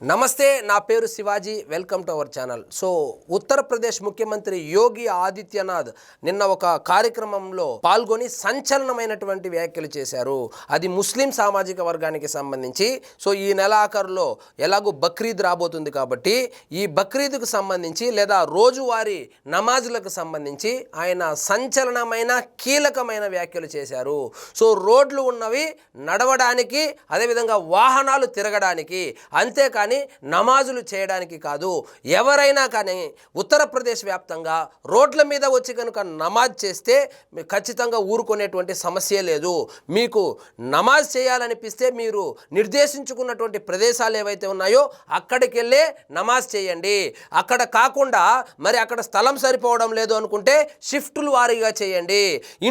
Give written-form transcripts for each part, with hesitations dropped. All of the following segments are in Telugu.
నమస్తే, నా పేరు Shivaji. Welcome to our channel. So Uttar Pradesh ముఖ్యమంత్రి యోగి ఆదిత్యనాథ్ నిన్న ఒక కార్యక్రమంలో పాల్గొని సంచలనమైనటువంటి వ్యాఖ్యలు చేశారు. అది ముస్లిం సామాజిక వర్గానికి సంబంధించి. సో ఈ నెలాఖరులో ఎలాగో బక్రీద్ రాబోతుంది కాబట్టి ఈ బక్రీద్కు సంబంధించి లేదా రోజువారీ నమాజులకు సంబంధించి ఆయన సంచలనమైన కీలకమైన వ్యాఖ్యలు చేశారు. సో రోడ్లు ఉన్నవి నడవడానికి, అదేవిధంగా వాహనాలు తిరగడానికి, అంతేకాని నమాజులు చేయడానికి కాదు. ఎవరైనా కానీ ఉత్తరప్రదేశ్ వ్యాప్తంగా రోడ్ల మీద వచ్చి కనుక నమాజ్ చేస్తే ఖచ్చితంగా ఊరుకునేటువంటి సమస్య లేదు. మీకు నమాజ్ చేయాలనిపిస్తే మీరు నిర్దేశించుకున్నటువంటి ప్రదేశాలు ఏవైతే ఉన్నాయో అక్కడికి వెళ్ళే నమాజ్ చేయండి. అక్కడ కాకుండా మరి అక్కడ స్థలం సరిపోవడం లేదు అనుకుంటే షిఫ్టులు వారీగా చేయండి,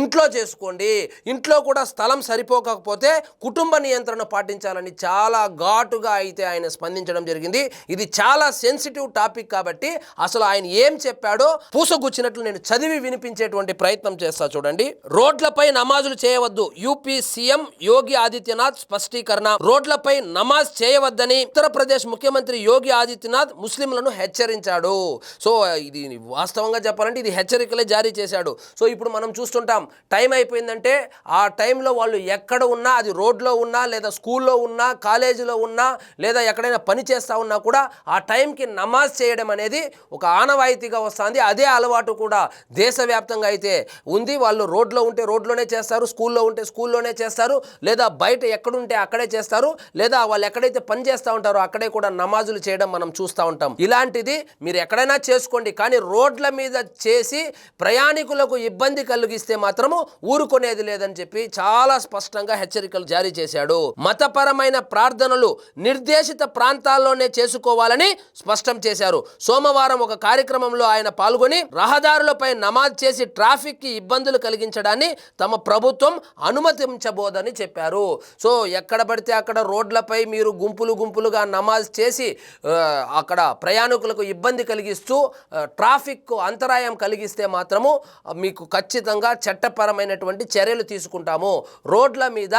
ఇంట్లో చేసుకోండి. ఇంట్లో కూడా స్థలం సరిపోకపోతే కుటుంబ నియంత్రణ పాటించాలని చాలా ఘాటుగా అయితే ఆయన స్పందించడం జరిగింది. ఇది చాలా సెన్సిటివ్ టాపిక్ కాబట్టి అసలు ఆయన ఏం చెప్పాడో పూసగుచ్చినట్లు నేను చదివి వినిపించేటువంటి ప్రయత్నం చేస్తా. చూడండి. రోడ్లపై నమాజులు చేయవద్దు. UP CM Yogi Adityanath స్పష్టీకరణ. రోడ్లపై నమాజ్ చేయవద్దని ఉత్తరప్రదేశ్ ముఖ్యమంత్రి యోగి ఆదిత్యనాథ్ ముస్లింలను హెచ్చరించాడు. సో ఇది వాస్తవంగా చెప్పాలంటే ఇది హెచ్చరికలే జారీ చేశాడు. సో ఇప్పుడు మనం చూస్తుంటాం, టైం అయిపోయిందంటే ఆ టైంలో వాళ్ళు ఎక్కడ ఉన్నా, అది రోడ్లో ఉన్నా లేదా స్కూల్లో ఉన్నా కాలేజీలో ఉన్నా లేదా ఎక్కడైనా పని చేస్తూ ఉన్నా కూడా ఆ టైంకి నమాజ్ చేయడం అనేది ఒక ఆనవాయితీగా వస్తుంది. అదే అలవాటు కూడా దేశవ్యాప్తంగా అయితే ఉంది. వాళ్ళు రోడ్లో ఉంటే రోడ్లోనే చేస్తారు, స్కూల్లో ఉంటే స్కూల్లోనే చేస్తారు, లేదా బయట ఎక్కడుంటే అక్కడే చేస్తారు, లేదా వాళ్ళు ఎక్కడైతే పని చేస్తూ ఉంటారో అక్కడే కూడా నమాజులు చేయడం మనం చూస్తూ ఉంటాం. ఇలాంటిది మీరు ఎక్కడైనా చేసుకోండి, కానీ రోడ్ల మీద చేసి ప్రయాణికులకు ఇబ్బంది కలిగిస్తే మాత్రము ఊరుకునేది లేదని చెప్పి చాలా స్పష్టంగా హెచ్చరికలు జారీ చేశాడు. మతపరమైన ప్రార్థనలు నిర్దేశిత ప్రాంతాల్లోనే చేసుకోవాలని స్పష్టం చేశారు. సోమవారం ఒక కార్యక్రమంలో ఆయన పాల్గొని రహదారులపై నమాజ్ చేసి ట్రాఫిక్ కి ఇబ్బందులు కలిగించడాన్ని తమ ప్రభుత్వం అనుమతించబోదని చెప్పారు. సో ఎక్కడ పడితే అక్కడ రోడ్లపై మీరు గుంపులుగా నమాజ్ చేసి అక్కడ ప్రయాణికులకు ఇబ్బంది కలిగిస్తూ ట్రాఫిక్ అంతరాయం కలిగిస్తే మాత్రము మీకు ఖచ్చితంగా చట్టపరమైనటువంటి చర్యలు తీసుకుంటాము. రోడ్ల మీద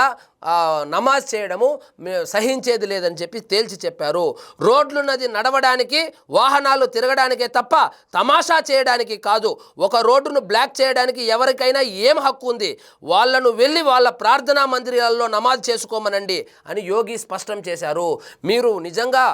నమాజ్ చేయడము సహించేది లేదని చెప్పి తేల్చి చెప్పారు. రోడ్లున్నది నడవడానికి, వాహనాలు తిరగడానికే తప్ప తమాషా చేయడానికి కాదు. ఒక రోడ్డును బ్లాక్ చేయడానికి ఎవరికైనా ఏం హక్కు ఉంది? వాళ్ళను వెళ్ళి వాళ్ళ ప్రార్థనా మందిరాల్లో నమాజ్ చేసుకోమనండి అని యోగి స్పష్టం చేశారు. మీరు నిజంగా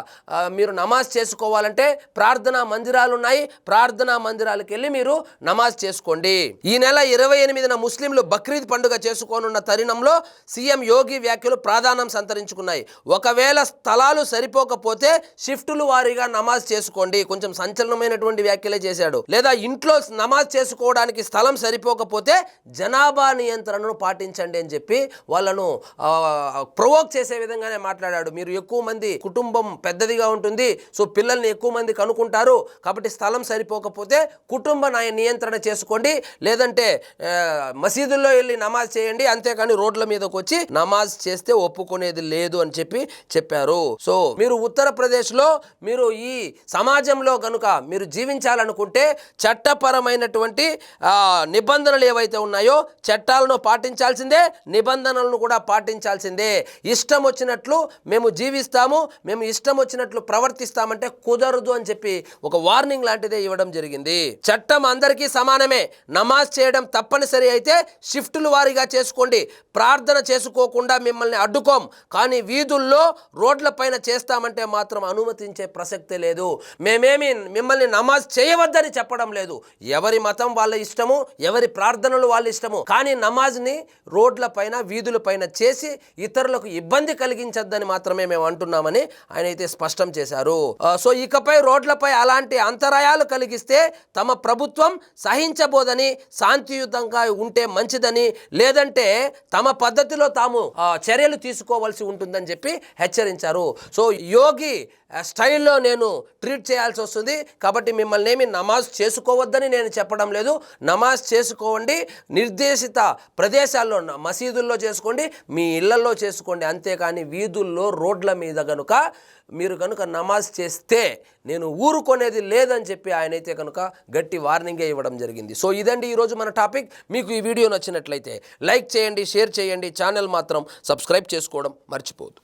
మీరు నమాజ్ చేసుకోవాలంటే ప్రార్థనా మందిరాలు ఉన్నాయి, ప్రార్థనా మందిరాలకు వెళ్ళి మీరు నమాజ్ చేసుకోండి. ఈ నెల 28న ముస్లింలు బక్రీద్ పండుగ చేసుకోనున్న తరుణంలో సీఎం యోగి వ్యాఖ్యలు ప్రాధాన్యం సంతరించుకున్నాయి. ఒకవేళ స్థలాలు సరిపోకపోతే షిఫ్టులు వారీగా నమాజ్ చేసుకోండి. కొంచెం సంచలనమైనటువంటి వ్యాఖ్యలే చేశాడు. లేదా ఇంట్లో నమాజ్ చేసుకోవడానికి స్థలం సరిపోకపోతే జనాభా నియంత్రణను పాటించండి అని చెప్పి వాళ్ళను ప్రొవోక్ చేసే విధంగానే మాట్లాడాడు. మీరు ఎక్కువ మంది, కుటుంబం పెద్దదిగా ఉంటుంది, సో పిల్లల్ని ఎక్కువ మంది కనుక్కుంటారు కాబట్టి స్థలం సరిపోకపోతే కుటుంబ నియంత్రణ చేసుకోండి, లేదంటే మసీదుల్లో వెళ్ళి నమాజ్ చేయండి, అంతేకాని రోడ్ల మీదకి వచ్చి నమాజ్ చేస్తే ఒప్పుకునేది లేదు అని చెప్పి చెప్పారు. సో మీరు ఉత్తరప్రదేశ్లో మీరు ఈ సమాజంలో కనుక మీరు జీవించాలనుకుంటే చట్టపరమైనటువంటి నిబంధనలు ఏవైతే ఉన్నాయో చట్టాలను పాటించాల్సిందే, నిబంధనలను కూడా పాటించాల్సిందే. ఇష్టం వచ్చినట్లు మేము జీవిస్తాము, మేము ఇష్టం వచ్చినట్లు ప్రవర్తిస్తామంటే కుదరదు అని చెప్పి ఒక వార్నింగ్ లాంటిదే ఇవ్వడం జరిగింది. చట్టం అందరికీ సమానమే. నమాజ్ చేయడం తప్పనిసరి అయితే షిఫ్టులు వారీగా చేసుకోండి. ప్రార్థన చేసుకోకుండా మిమ్మల్ని అడ్డుకోం, కానీ వీధుల్లో రోడ్ల పైన చేస్తామంటే మాత్రం అనుమతించే ప్రసక్తే లేదు. మేమేమి మిమ్మల్ని నమాజ్ చేయవద్దని చెప్పడం లేదు. ఎవరి మతం వాళ్ళ ఇష్టము, ఎవరి ప్రార్థనలు వాళ్ళ ఇష్టము, కానీ నమాజ్ని రోడ్ల పైన వీధుల పైన చేసి ఇతరులకు ఇబ్బంది కలిగించద్దని మాత్రమే మేము అంటున్నామని ఆయన అయితే స్పష్టం చేశారు. సో ఇకపై రోడ్లపై అలాంటి అంతరాయాలు కలిగిస్తే తమ ప్రభుత్వం సహించబోదని, శాంతియుతంగా ఉంటే మంచిదని, లేదంటే తమ పద్ధతిలో తాము చర్యలు తీసుకోవాల్సి ఉంటుందని చెప్పి హెచ్చరించారు. సో యోగి స్టైల్లో నేను ట్రీట్ చేయాల్సి వస్తుంది కాబట్టి మిమ్మల్ని ఏమి నమాజ్ చేసుకోవద్దని నేను చెప్పడం లేదు. నమాజ్ చేసుకోండి, నిర్దేశిత ప్రదేశాల్లో మసీదుల్లో చేసుకోండి, మీ ఇళ్లలో చేసుకోండి, అంతేకాని వీధుల్లో రోడ్ల మీద మీరు కనుక నమాజ్ చేస్తే నేను ఊరుకునేది లేదని చెప్పి ఆయనైతే కనుక గట్టి వార్నింగే ఇవ్వడం జరిగింది. సో ఇదండి ఈరోజు మన టాపిక్. మీకు ఈ వీడియో నచ్చినట్లయితే లైక్ చేయండి, షేర్ చేయండి, ఛానల్ మాత్రం సబ్స్క్రైబ్ చేసుకోవడం మర్చిపోవద్దు.